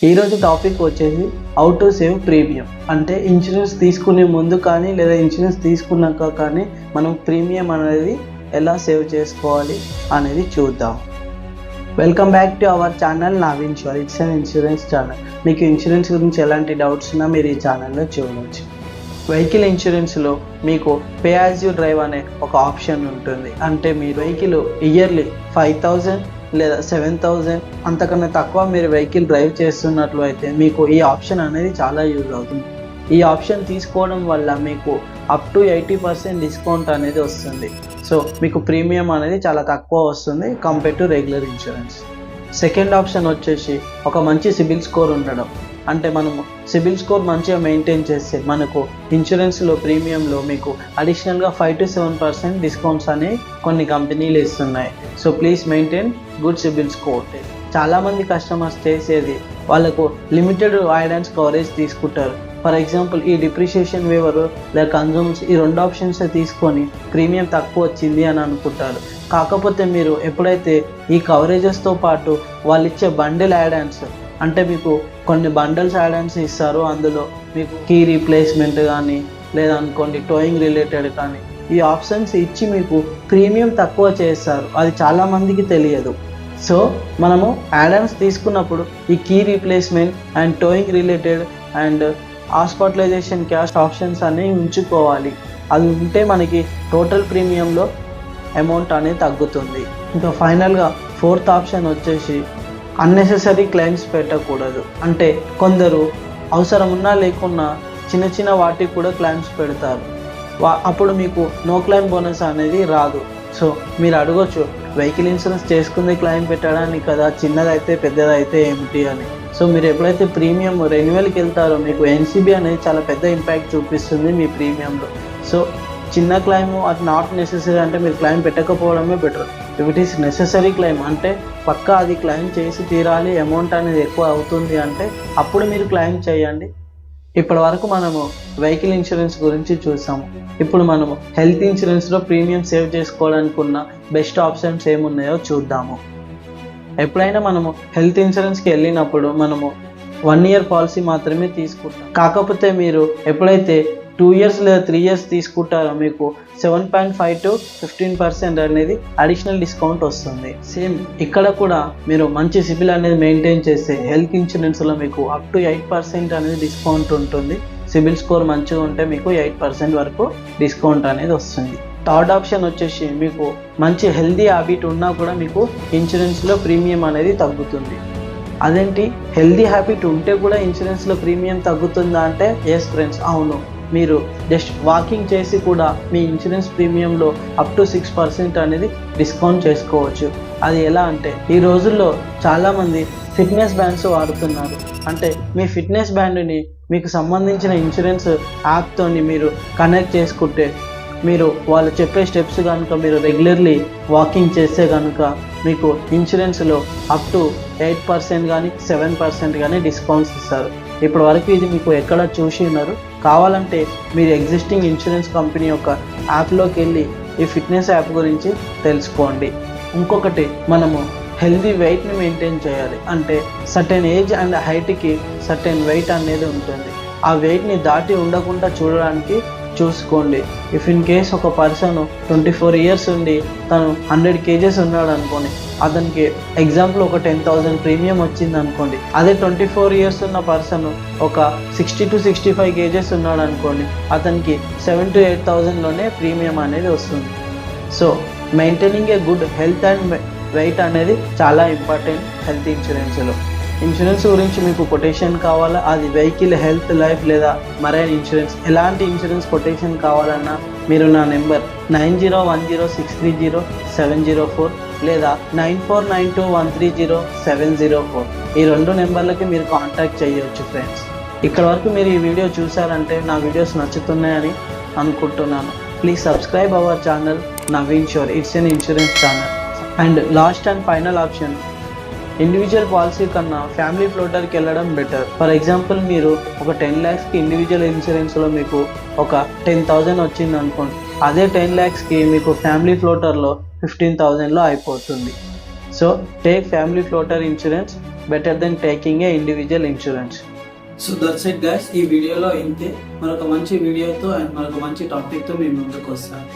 ఈరోజు టాపిక్ వచ్చేసి how to save premium. అంటే ఇన్సూరెన్స్ తీసుకునే ముందు కానీ లేదా ఇన్సూరెన్స్ తీసుకున్నాక కానీ మనం ప్రీమియం అనేది ఎలా సేవ్ చేసుకోవాలి అనేది చూద్దాం. Welcome back to our channel Naveen Shor. It's an insurance channel. మీకు ఇన్సూరెన్స్ గురించి ఎలాంటి డౌట్స్ ఉన్నా మీరు ఈ ఛానల్లో చూడవచ్చు. వెహికల్ ఇన్సూరెన్స్లో మీకు పే యాజ్ యూ డ్రైవ్ అనే ఒక ఆప్షన్ ఉంటుంది. అంటే మీ వెహికల్ ఇయర్లీ 5,000 లేదా 7,000 అంతకన్నా తక్కువ మీరు వెహికల్ డ్రైవ్ చేస్తున్నట్లు అయితే మీకు ఈ ఆప్షన్ అనేది చాలా యూజ్ అవుతుంది. ఈ ఆప్షన్ తీసుకోవడం వల్ల మీకు అప్ టు 80% డిస్కౌంట్ అనేది వస్తుంది. సో మీకు ప్రీమియం అనేది చాలా తక్కువ వస్తుంది compare to regular insurance. Second option వచ్చేసి ఒక మంచి సిబిల్ స్కోర్ ఉండడం. అంటే మనము సిబిల్ స్కోర్ మంచిగా మెయింటైన్ చేస్తే మనకు ఇన్సూరెన్స్లో ప్రీమియంలో మీకు అడిషనల్గా 5 to 7% డిస్కౌంట్స్ అనేవి కొన్ని కంపెనీలు ఇస్తున్నాయి. So please maintain good CIBIL score. చాలామంది కస్టమర్స్ చేసేది వాళ్ళకు లిమిటెడ్ ఐడెన్స్ కవరేజ్ తీసుకుంటారు. ఫర్ ఎగ్జాంపుల్ ఈ డిప్రిషియేషన్ వేవర్ లేదా కన్జ్యూమ్స్ ఈ రెండు ఆప్షన్స్ తీసుకొని ప్రీమియం తక్కువ వచ్చింది అని అనుకుంటారు. కాకపోతే మీరు ఎప్పుడైతే ఈ కవరేజెస్తో పాటు వాళ్ళు ఇచ్చే బండిల్ యాడెన్స్ అంటే మీకు కొన్ని బండల్స్ యాడెన్స్ ఇస్తారు, అందులో మీకు కీ రీప్లేస్మెంట్ కానీ లేదా అనుకోండి టోయింగ్ రిలేటెడ్ కానీ ఈ ఆప్షన్స్ ఇచ్చి మీకు ప్రీమియం తక్కువ చేస్తారు. అది చాలామందికి తెలియదు. సో మనము యాడెన్స్ తీసుకున్నప్పుడు ఈ key replacement and towing related and hospitalisation cash options అనేవి ఉంచుకోవాలి. అది ఉంటే మనకి టోటల్ ప్రీమియంలో అమౌంట్ అనేది తగ్గుతుంది. ఇంకా ఫైనల్గా ఫోర్త్ ఆప్షన్ వచ్చేసి అన్నెసెసరీ క్లెయిమ్స్ పెట్టకూడదు. అంటే కొందరు అవసరం ఉన్నా లేకున్నా చిన్న చిన్న వాటికి కూడా క్లెయిమ్స్ పెడతారు. అప్పుడు మీకు నో క్లెయిమ్ బోనస్ అనేది రాదు. సో మీరు అడగొచ్చు, వెహికల్ ఇన్సూరెన్స్ చేసుకుంది క్లెయిమ్ పెట్టడానికి కదా, చిన్నదైతే పెద్దదైతే ఏమిటి అని. సో మీరు ఎప్పుడైతే ప్రీమియం రెన్యువల్కి వెళ్తారో మీకు ఎన్సీబీ అనేది చాలా పెద్ద ఇంపాక్ట్ చూపిస్తుంది మీ ప్రీమియంలో. సో చిన్న క్లెయిమ్ అది నాట్ నెసెసరీ అంటే మీరు క్లెయిమ్ పెట్టకపోవడమే better. If it is necessary claim అంటే పక్కా అది క్లెయిమ్ చేసి తీరాలి, అమౌంట్ అనేది ఎక్కువ అవుతుంది అంటే అప్పుడు మీరు క్లెయిమ్ చేయండి. ఇప్పటి వరకు మనము వెహికల్ ఇన్సూరెన్స్ గురించి చూసాము. ఇప్పుడు మనము హెల్త్ ఇన్సూరెన్స్లో ప్రీమియం సేవ్ చేసుకోవడానికి ఉన్న బెస్ట్ ఆప్షన్స్ ఏమున్నాయో చూద్దాము. ఎప్పుడైనా మనము హెల్త్ ఇన్సూరెన్స్కి వెళ్ళినప్పుడు మనము 1 year పాలసీ మాత్రమే తీసుకుంటాం. కాకపోతే మీరు ఎప్పుడైతే 2 years లేదా 3 years తీసుకుంటారో మీకు 7.5 to 15% అనేది అడిషనల్ డిస్కౌంట్ వస్తుంది. సేమ్ ఇక్కడ కూడా మీరు మంచి సిబిల్ అనేది మెయింటైన్ చేస్తే హెల్త్ ఇన్సూరెన్స్లో మీకు అప్ టు 8% అనేది డిస్కౌంట్ ఉంటుంది. సిబిల్ స్కోర్ మంచిగా ఉంటే మీకు 8% వరకు డిస్కౌంట్ అనేది వస్తుంది. థర్డ్ ఆప్షన్ వచ్చేసి మీకు మంచి హెల్దీ హ్యాబిట్ ఉన్నా కూడా మీకు ఇన్సూరెన్స్లో ప్రీమియం అనేది తగ్గుతుంది. అదేంటి, హెల్దీ హ్యాబిట్ ఉంటే కూడా ఇన్సూరెన్స్లో ప్రీమియం తగ్గుతుందా అంటే ఎస్ ఫ్రెండ్స్, అవును. మీరు జస్ట్ వాకింగ్ చేసి కూడా మీ ఇన్సూరెన్స్ ప్రీమియంలో అప్ టు 6% అనేది డిస్కౌంట్ చేసుకోవచ్చు. అది ఎలా అంటే ఈ రోజుల్లో చాలామంది ఫిట్నెస్ బ్యాండ్స్ వాడుతున్నారు. అంటే మీ ఫిట్నెస్ బ్యాండ్ని మీకు సంబంధించిన ఇన్సూరెన్స్ యాప్తోని మీరు కనెక్ట్ చేసుకుంటే మీరు వాళ్ళు చెప్పే స్టెప్స్ కనుక మీరు రెగ్యులర్లీ వాకింగ్ చేస్తే కనుక మీకు ఇన్సూరెన్స్లో అప్ టు 8% కానీ 7% కానీ డిస్కౌంట్స్ ఇస్తారు. ఇప్పటి వరకు ఇది మీకు ఎక్కడ చూసి ఉన్నారు. కావాలంటే మీరు ఎగ్జిస్టింగ్ ఇన్సూరెన్స్ కంపెనీ యొక్క యాప్లోకి వెళ్ళి ఈ ఫిట్నెస్ యాప్ గురించి తెలుసుకోండి. ఇంకొకటి, మనము హెల్దీ వెయిట్ని మెయింటైన్ చేయాలి. అంటే సర్టెన్ ఏజ్ అండ్ హైట్కి సర్టెన్ వెయిట్ అనేది ఉంటుంది. ఆ వెయిట్ని దాటి ఉండకుండా చూడడానికి చూసుకోండి. ఇఫ్ ఇన్ కేస్ ఒక పర్సన్ 24 years ఉండి తను 100 kgs ఉన్నాడు అనుకోండి, అతనికి ఎగ్జాంపుల్ ఒక 10,000 ప్రీమియం వచ్చింది అనుకోండి. అదే 24 years ఉన్న పర్సన్ ఒక 60 to 65 kgs ఉన్నాడు అనుకోండి, అతనికి 7,000 to 8,000లోనే ప్రీమియం అనేది వస్తుంది. So maintaining a good health and weight అనేది చాలా ఇంపార్టెంట్ హెల్త్ ఇన్సూరెన్స్లో. ఇన్సూరెన్స్ గురించి మీకు కొటేషన్ కావాలా, అది వెహికల్, హెల్త్, లైఫ్ లేదా మరైన్ ఇన్సూరెన్స్, ఎలాంటి ఇన్సూరెన్స్ కొటేషన్ కావాలన్నా మీరు నా నెంబర్ 9016300704 లేదా 9492130704 ఈ 2 నెంబర్లకి మీరు కాంటాక్ట్ చేయవచ్చు ఫ్రెండ్స్. ఇక్కడ వరకు మీరు ఈ వీడియో చూసారంటే నా వీడియోస్ నచ్చుతున్నాయని అనుకుంటున్నాను. Please subscribe our channel Naveen Shor. It's an insurance channel. And last and final option, individual policy కన్నా ఫ్యామిలీ ఫ్లోటర్కి వెళ్ళడం బెటర్. ఫర్ ఎగ్జాంపుల్ మీరు ఒక 10 lakhsకి ఇండివిజువల్ ఇన్సూరెన్స్లో మీకు ఒక 10,000 వచ్చింది అనుకోండి, అదే 10 lakhsకి మీకు ఫ్యామిలీ ఫ్లోటర్లో 15,000లో అయిపోతుంది. So take family floater insurance better than taking a individual insurance. So that's it guys, ఈ వీడియోలో ఇంతే. మరొక మంచి వీడియోతో అండ్ మరొక మంచి టాపిక్తో మీ ముందుకు వస్తాను.